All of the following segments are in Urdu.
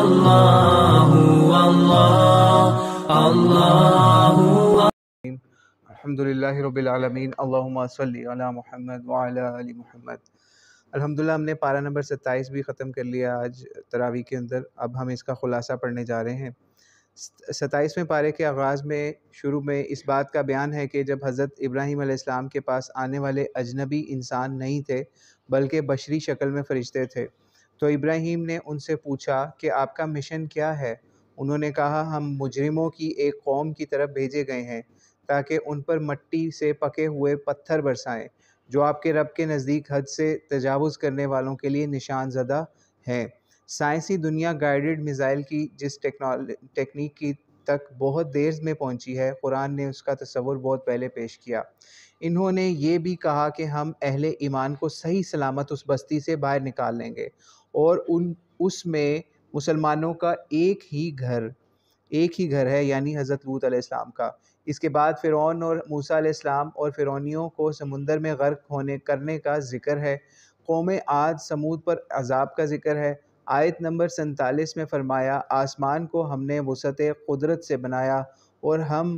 اللہ اللہ اللہ۔ الحمدللہ رب العالمین، اللہم صلی علی محمد وعلی آل محمد۔ الحمدللہ ہم نے پارہ نمبر 27 بھی ختم کر لیا آج تراویح کے اندر۔ اب ہم اس کا خلاصہ پڑھنے جا رہے ہیں۔ 27ویں پارے کے آغاز میں شروع میں اس بات کا بیان ہے کہ جب حضرت ابراہیم علیہ السلام کے پاس آنے والے اجنبی انسان نہیں تھے بلکہ بشری شکل میں فرشتے تھے، تو ابراہیم نے ان سے پوچھا کہ آپ کا مشن کیا ہے؟ انہوں نے کہا ہم مجرموں کی ایک قوم کی طرف بھیجے گئے ہیں تاکہ ان پر مٹی سے پکے ہوئے پتھر برسائیں جو آپ کے رب کے نزدیک حد سے تجاوز کرنے والوں کے لیے نشان زدہ ہیں۔ سائنسی دنیا گائیڈڈ میزائل کی جس ٹیکنیک کی تک بہت دیر میں پہنچی ہے، قرآن نے اس کا تصور بہت پہلے پیش کیا۔ انہوں نے یہ بھی کہا کہ ہم اہل ایمان کو صحیح سلامت اس بستی سے باہر نکال لیں گے اور اس میں مسلمانوں کا ایک ہی گھر ہے، یعنی حضرت لوط علیہ السلام کا۔ اس کے بعد فرعون اور موسیٰ علیہ السلام اور فرعونیوں کو سمندر میں غرق کرنے کا ذکر ہے۔ قوم عاد سمود پر عذاب کا ذکر ہے۔ آیت نمبر 47 میں فرمایا آسمان کو ہم نے وسعت قدرت سے بنایا اور ہم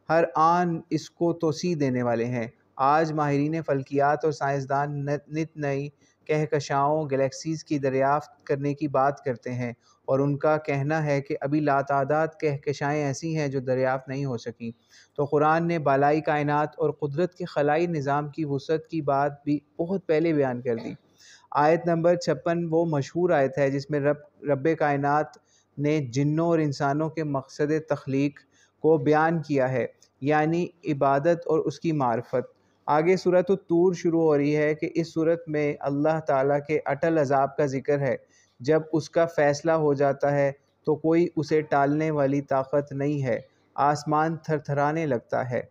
ہر آن اس کو توسیع دینے والے ہیں۔ آج ماہرین فلکیات اور سائنسدان نت نئی کہکشاؤں گلیکسیز کی دریافت کرنے کی بات کرتے ہیں، اور ان کا کہنا ہے کہ ابھی لاتعداد کہکشائیں ایسی ہیں جو دریافت نہیں ہو سکیں۔ تو قرآن نے بالائی کائنات اور قدرت کے خلائی نظام کی وسعت کی بات بھی بہت پہلے بیان کر دی۔ آیت نمبر 56 وہ مشہور آیت ہے جس میں رب کائنات نے جنوں اور انسانوں کے مقصد تخلیق کو بیان کیا ہے، یعنی عبادت اور اس کی معرفت۔ آگے سورۃ الطور شروع ہو رہی ہے کہ اس سورت میں اللہ تعالیٰ کے اٹل عذاب کا ذکر ہے۔ جب اس کا فیصلہ ہو جاتا ہے تو کوئی اسے ٹالنے والی طاقت نہیں ہے، آسمان تھر تھرانے لگتا ہے۔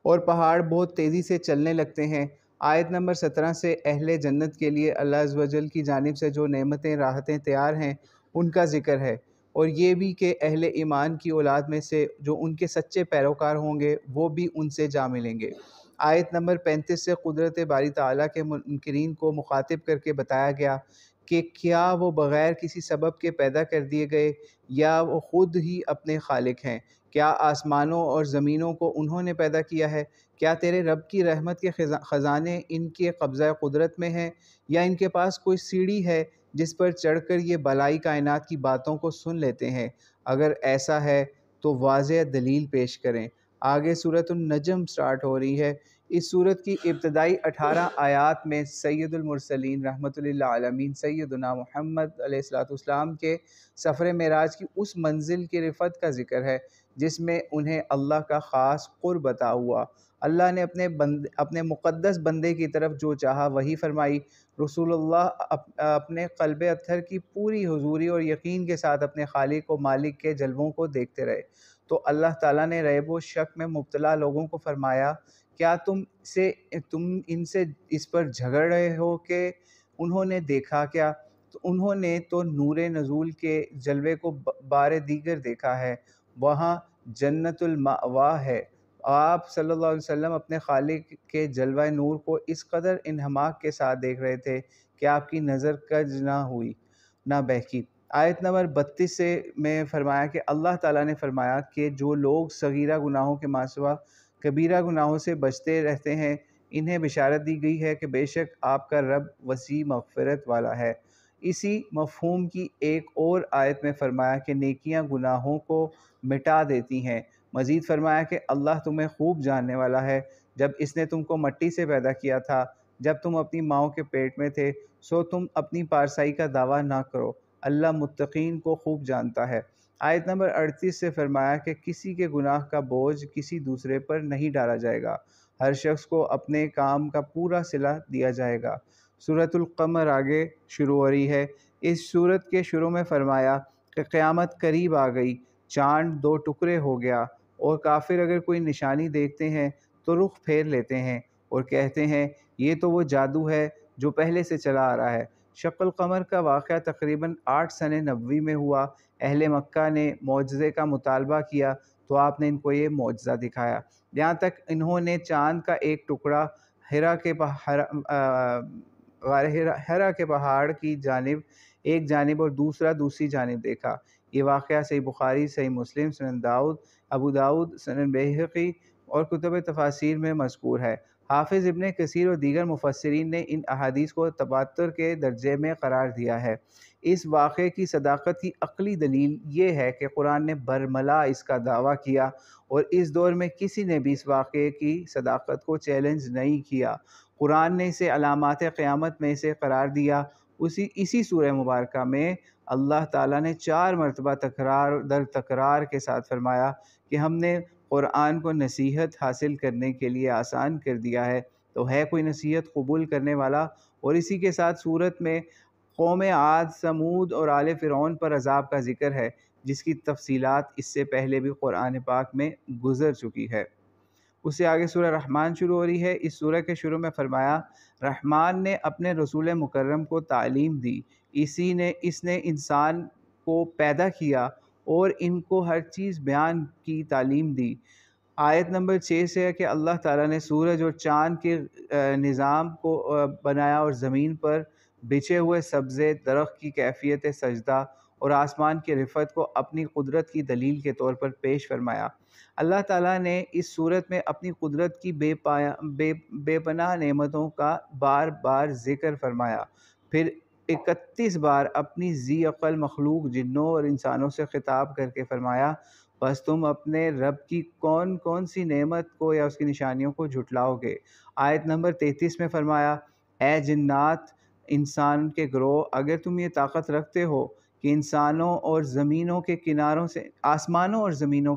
اور پہاڑ بہت تیزی سے چلنے لگتے ہیں۔ آیت نمبر 17 سے اہل جنت کے لیے اللہ عز و جل کی جانب سے جو نعمتیں راحتیں تیار ہیں ان کا ذکر ہے، اور یہ بھی کہ اہل ایمان کی اولاد میں سے جو ان کے سچے پیروکار ہوں گے وہ بھی ان سے جا ملیں گے۔ آیت نمبر 35 سے قدرت باری تعالیٰ کے منکرین کو مخاطب کر کے بتایا گیا کہ کیا وہ بغیر کسی سبب کے پیدا کر دیے گئے یا وہ خود ہی اپنے خالق ہیں؟ کیا آسمانوں اور زمینوں کو انہوں نے پیدا کیا ہے؟ کیا تیرے رب کی رحمت کے خزانے ان کے قبضہ قدرت میں ہیں، یا ان کے پاس کوئی سیڑھی ہے جس پر چڑھ کر یہ بالائی کائنات کی باتوں کو سن لیتے ہیں؟ اگر ایسا ہے تو واضح دلیل پیش کریں۔ آگے سورۃ النجم سٹارٹ ہو رہی ہے۔ اس سورت کی ابتدائی 18 آیات میں سید المرسلین رحمۃ للعالمین سیدنا محمد علیہ السلام کے سفر معراج کی اس منزل کی رفعت کا ذکر ہے جس میں انہیں اللہ کا خاص قرب عطا ہوا۔ اللہ نے اپنے مقدس بندے کی طرف جو چاہا وہی فرمائی۔ رسول اللہ اپنے قلب اطہر کی پوری حضوری اور یقین کے ساتھ اپنے خالق و مالک کے جلووں کو دیکھتے رہے۔ تو اللہ تعالیٰ نے ریب و شک میں مبتلا لوگوں کو فرمایا کیا تم ان سے اس پر جھگڑ رہے ہو کہ انہوں نے دیکھا کیا؟ تو انہوں نے تو نور نزول کے جلوے کو بار دیگر دیکھا ہے، وہاں جنت المأوا ہے۔ آپ صلی اللہ علیہ وسلم اپنے خالق کے جلوہ نور کو اس قدر انہماک کے ساتھ دیکھ رہے تھے کہ آپ کی نظر کج نہ بہکی۔ آیت نمبر 32 سے میں فرمایا کہ اللہ تعالیٰ نے فرمایا کہ جو لوگ صغیرہ گناہوں کے ماسوا کبیرہ گناہوں سے بچتے رہتے ہیں انہیں بشارت دی گئی ہے کہ بے شک آپ کا رب وسیع مغفرت والا ہے۔ اسی مفہوم کی ایک اور آیت میں فرمایا کہ نیکیاں گناہوں کو مٹا دیتی ہیں۔ مزید فرمایا کہ اللہ تمہیں خوب جاننے والا ہے۔ جب اس نے تم کو مٹی سے پیدا کیا تھا، جب تم اپنی ماؤں کے پیٹ میں تھے، سو تم اپنی پارسائی کا دعویٰ نہ کرو، اللہ متقین کو خوب جانتا ہے۔ آیت نمبر 38 سے فرمایا کہ کسی کے گناہ کا بوجھ کسی دوسرے پر نہیں ڈالا جائے گا، ہر شخص کو اپنے کام کا پورا صلہ دیا جائے گا۔ سورۃ القمر آگے شروع ہو رہی ہے۔ اس سورت کے شروع میں فرمایا کہ قیامت قریب آ گئی، چاند 2 ٹکڑے ہو گیا، اور کافر اگر کوئی نشانی دیکھتے ہیں تو رخ پھیر لیتے ہیں اور کہتے ہیں یہ تو وہ جادو ہے جو پہلے سے چلا آ رہا ہے۔ شق القمر کا واقعہ تقریباً 8 سنہ نبوی میں ہوا۔ اہل مکہ نے معجزے کا مطالبہ کیا تو آپ نے ان کو یہ معجزہ دکھایا، یہاں تک انہوں نے چاند کا ایک ٹکڑا ہرا کے غار ہرا کے پہاڑ کی جانب ایک جانب اور دوسرا دوسری جانب دیکھا۔ یہ واقعہ صحیح بخاری، صحیح مسلم، سنن داؤد، ابو داؤد، سنن بیہقی اور کتب تفاسیر میں مذکور ہے۔ حافظ ابن کثیر اور دیگر مفسرین نے ان احادیث کو تواتر کے درجے میں قرار دیا ہے۔ اس واقعے کی صداقت کی عقلی دلیل یہ ہے کہ قرآن نے برملا اس کا دعویٰ کیا اور اس دور میں کسی نے بھی اس واقعے کی صداقت کو چیلنج نہیں کیا۔ قرآن نے اسے علامات قیامت میں سے قرار دیا۔ اسی سورہ مبارکہ میں اللہ تعالیٰ نے 4 مرتبہ تکرار در تکرار کے ساتھ فرمایا کہ ہم نے قرآن کو نصیحت حاصل کرنے کے لیے آسان کر دیا ہے، تو ہے کوئی نصیحت قبول کرنے والا؟ اور اسی کے ساتھ سورت میں قوم عاد، سمود اور آل فرعون پر عذاب کا ذکر ہے، جس کی تفصیلات اس سے پہلے بھی قرآن پاک میں گزر چکی ہے۔ اس سے آگے سورہ رحمان شروع ہو رہی ہے۔ اس سورہ کے شروع میں فرمایا، رحمان نے اپنے رسول مکرم کو تعلیم دی، اس نے انسان کو پیدا کیا اور ان کو ہر چیز بیان کی تعلیم دی۔ آیت نمبر 6 سے ہے کہ اللہ تعالیٰ نے سورج اور چاند کے نظام کو بنایا اور زمین پر بچھے ہوئے سبزے درخت کی کیفیت سجدہ اور آسمان کی رفعت کو اپنی قدرت کی دلیل کے طور پر پیش فرمایا۔ اللہ تعالیٰ نے اس صورت میں اپنی قدرت کی بے پناہ نعمتوں کا بار بار ذکر فرمایا، پھر 31 بار اپنی ذی عقل مخلوق جنوں اور انسانوں سے خطاب کر کے فرمایا، بس تم اپنے رب کی کون کون سی نعمت کو یا اس کی نشانیوں کو جھٹلاؤ گے۔ آیت نمبر 33 میں فرمایا، اے جنات انسان کے گروہ، اگر تم یہ طاقت رکھتے ہو کہ آسمانوں اور زمینوں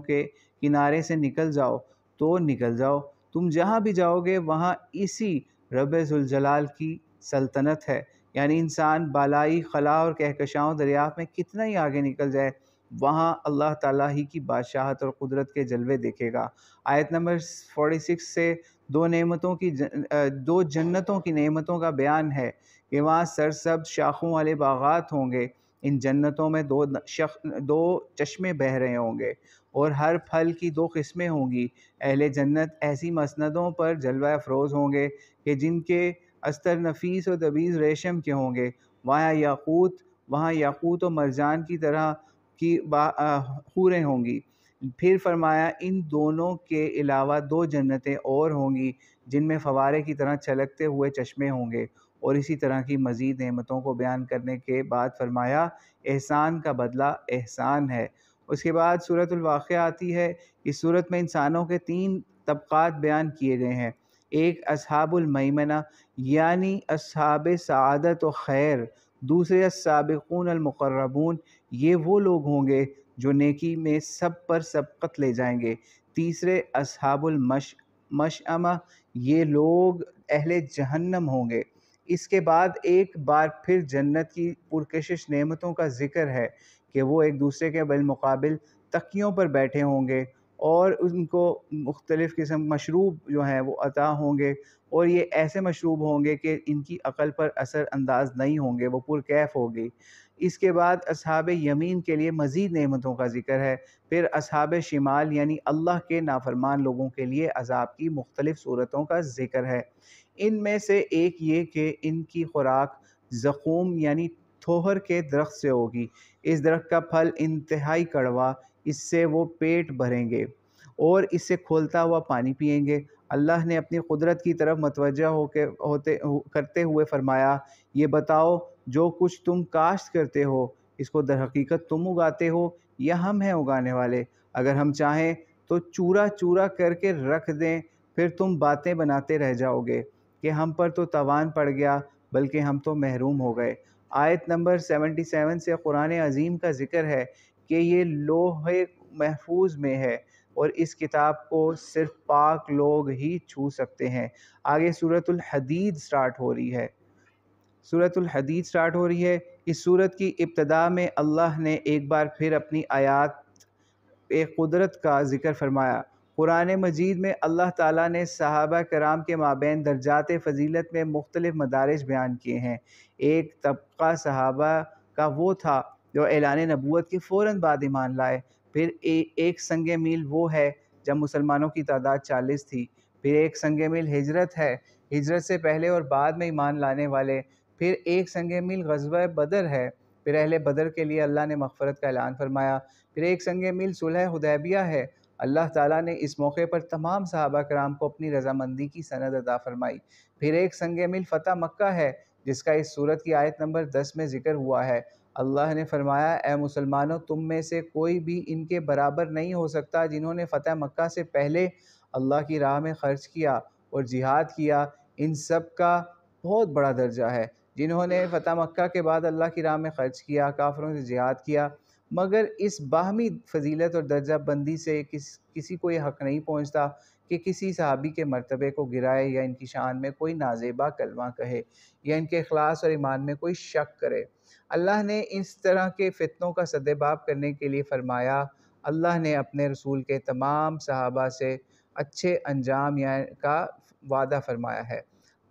کے کنارے سے نکل جاؤ تو نکل جاؤ، تم جہاں بھی جاؤ گے وہاں اسی رب ذوالجلال کی سلطنت ہے۔ یعنی انسان بالائی خلا اور کہکشاؤں دریافت میں کتنا ہی آگے نکل جائے، وہاں اللہ تعالیٰ ہی کی بادشاہت اور قدرت کے جلوے دیکھے گا۔ آیت نمبر 46 سے دو جنتوں کی نعمتوں کا بیان ہے کہ وہاں سرسبز شاخوں والے باغات ہوں گے، ان جنتوں میں 2 چشمے بہہ رہے ہوں گے اور ہر پھل کی 2 قسمیں ہوں گی۔ اہل جنت ایسی مسندوں پر جلوہ افروز ہوں گے کہ جن کے استر نفیس و دبیز ریشم کے ہوں گے، وہاں یاقوت و مرجان کی طرح کی حوریں ہوں گی۔ پھر فرمایا، ان دونوں کے علاوہ 2 جنتیں اور ہوں گی جن میں فوارے کی طرح چھلکتے ہوئے چشمے ہوں گے، اور اسی طرح کی مزید نعمتوں کو بیان کرنے کے بعد فرمایا، احسان کا بدلہ احسان ہے۔ اس کے بعد سورۃ الواقعہ آتی ہے۔ اس سورت میں انسانوں کے 3 طبقات بیان کیے گئے ہیں۔ ایک اصحاب المیمنہ یعنی اصحاب سعادت و خیر، دوسرے السابقون المقربون، یہ وہ لوگ ہوں گے جو نیکی میں سب پر سبقت لے جائیں گے، تیسرے اصحاب المشأمہ، یہ لوگ اہل جہنم ہوں گے۔ اس کے بعد ایک بار پھر جنت کی پرکشش نعمتوں کا ذکر ہے کہ وہ ایک دوسرے کے بالمقابل تکیوں پر بیٹھے ہوں گے اور ان کو مختلف قسم مشروب جو ہیں وہ عطا ہوں گے، اور یہ ایسے مشروب ہوں گے کہ ان کی عقل پر اثر انداز نہیں ہوں گے، وہ پرکیف ہوگی۔ اس کے بعد اصحاب یمین کے لیے مزید نعمتوں کا ذکر ہے، پھر اصحاب شمال یعنی اللہ کے نافرمان لوگوں کے لیے عذاب کی مختلف صورتوں کا ذکر ہے۔ ان میں سے ایک یہ کہ ان کی خوراک زقوم یعنی تھوہر کے درخت سے ہوگی، اس درخت کا پھل انتہائی کڑوا، اس سے وہ پیٹ بھریں گے اور اس سے کھولتا ہوا پانی پئیں گے۔ اللہ نے اپنی قدرت کی طرف متوجہ کرتے ہوئے فرمایا، یہ بتاؤ جو کچھ تم کاشت کرتے ہو اس کو در حقیقت تم اگاتے ہو یا ہم ہیں اگانے والے؟ اگر ہم چاہیں تو چورا چورا کر کے رکھ دیں، پھر تم باتیں بناتے رہ جاؤ گے کہ ہم پر تو تاوان پڑ گیا، بلکہ ہم تو محروم ہو گئے۔ آیت نمبر 77 سے قرآن عظیم کا ذکر ہے کہ یہ لوح محفوظ میں ہے اور اس کتاب کو صرف پاک لوگ ہی چھو سکتے ہیں۔ آگے سورۃ الحدید سٹارٹ ہو رہی ہے۔ اس سورت کی ابتدا میں اللہ نے ایک بار پھر اپنی آیات قدرت کا ذکر فرمایا۔ قرآن مجید میں اللہ تعالیٰ نے صحابہ کرام کے مابین درجات فضیلت میں مختلف مدارج بیان کیے ہیں۔ ایک طبقہ صحابہ کا وہ تھا جو اعلان نبوت کے فوراً بعد ایمان لائے، پھر ایک سنگ میل وہ ہے جب مسلمانوں کی تعداد 40 تھی، پھر ایک سنگ میل ہجرت ہے، ہجرت سے پہلے اور بعد میں ایمان لانے والے پھر ایک سنگ میل غزوہ بدر ہے، پھر اہل بدر کے لیے اللہ نے مغفرت کا اعلان فرمایا۔ پھر ایک سنگ میل صلح حدیبیہ ہے، اللہ تعالیٰ نے اس موقع پر تمام صحابہ کرام کو اپنی رضامندی کی سند عطا فرمائی۔ پھر ایک سنگ میل فتح مکہ ہے، جس کا اس سورت کی آیت نمبر 10 میں ذکر ہوا ہے۔ اللہ نے فرمایا، اے مسلمانوں، تم میں سے کوئی بھی ان کے برابر نہیں ہو سکتا جنہوں نے فتح مکہ سے پہلے اللہ کی راہ میں خرچ کیا اور جہاد کیا، ان سب کا بہت بڑا درجہ ہے۔ جنہوں نے فتح مکہ کے بعد اللہ کی راہ میں خرچ کیا، کافروں سے جہاد کیا، مگر اس باہمی فضیلت اور درجہ بندی سے کسی کو یہ حق نہیں پہنچتا کہ کسی صحابی کے مرتبے کو گرائے یا ان کی شان میں کوئی نازیبا کلمہ کہے یا ان کے اخلاص اور ایمان میں کوئی شک کرے۔ اللہ نے اس طرح کے فتنوں کا سدباب کرنے کے لیے فرمایا، اللہ نے اپنے رسول کے تمام صحابہ سے اچھے انجام کا وعدہ فرمایا ہے۔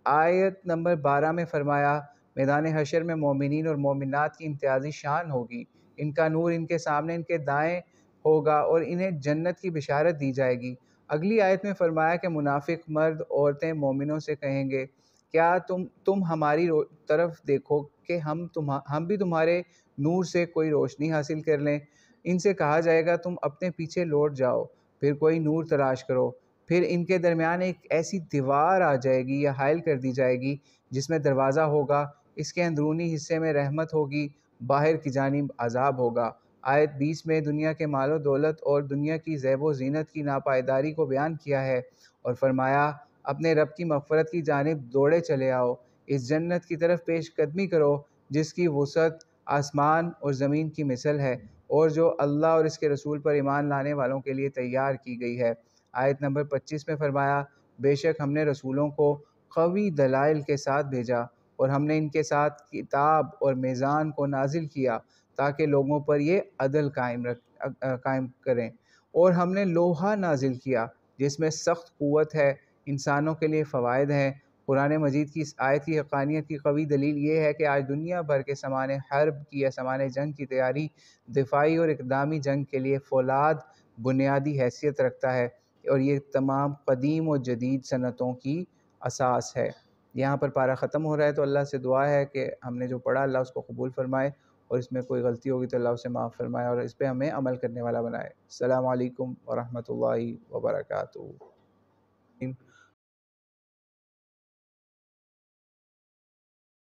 آیت نمبر 12 میں فرمایا، میدان حشر میں مومنین اور مومنات کی امتیازی شان ہوگی، ان کا نور ان کے سامنے ان کے دائیں ہوگا اور انہیں جنت کی بشارت دی جائے گی۔ اگلی آیت میں فرمایا کہ منافق مرد عورتیں مومنوں سے کہیں گے، کیا تم ہماری طرف دیکھو کہ ہم بھی تمہارے نور سے کوئی روشنی حاصل کر لیں۔ ان سے کہا جائے گا، تم اپنے پیچھے لوٹ جاؤ، پھر کوئی نور تلاش کرو۔ پھر ان کے درمیان ایک ایسی دیوار آ جائے گی یا حائل کر دی جائے گی جس میں دروازہ ہوگا، اس کے اندرونی حصے میں رحمت ہوگی، باہر کی جانب عذاب ہوگا۔ آیت 20 میں دنیا کے مال و دولت اور دنیا کی زیب و زینت کی ناپائیداری کو بیان کیا ہے اور فرمایا، اپنے رب کی مغفرت کی جانب دوڑے چلے آؤ، اس جنت کی طرف پیش قدمی کرو جس کی وسعت آسمان اور زمین کی مثل ہے اور جو اللہ اور اس کے رسول پر ایمان لانے والوں کے لیے تیار کی گئی ہے۔ آیت نمبر 25 میں فرمایا، بے شک ہم نے رسولوں کو قوی دلائل کے ساتھ بھیجا اور ہم نے ان کے ساتھ کتاب اور میزان کو نازل کیا تاکہ لوگوں پر یہ عدل قائم کریں، اور ہم نے لوہا نازل کیا جس میں سخت قوت ہے، انسانوں کے لیے فوائد ہیں۔ قرآن مجید کی اس آیت کی حقانیت کی قوی دلیل یہ ہے کہ آج دنیا بھر کے سامان حرب کی یا سامان جنگ کی تیاری دفاعی اور اقدامی جنگ کے لیے فولاد بنیادی حیثیت رکھتا ہے، اور یہ تمام قدیم و جدید صنعتوں کی اساس ہے۔ یہاں پر پارہ ختم ہو رہا ہے، تو اللہ سے دعا ہے کہ ہم نے جو پڑھا اللہ اس کو قبول فرمائے، اور اس میں کوئی غلطی ہوگی تو اللہ اسے معاف فرمائے اور اس پہ ہمیں عمل کرنے والا بنائے۔ السلام علیکم ورحمۃ اللہ وبرکاتہ۔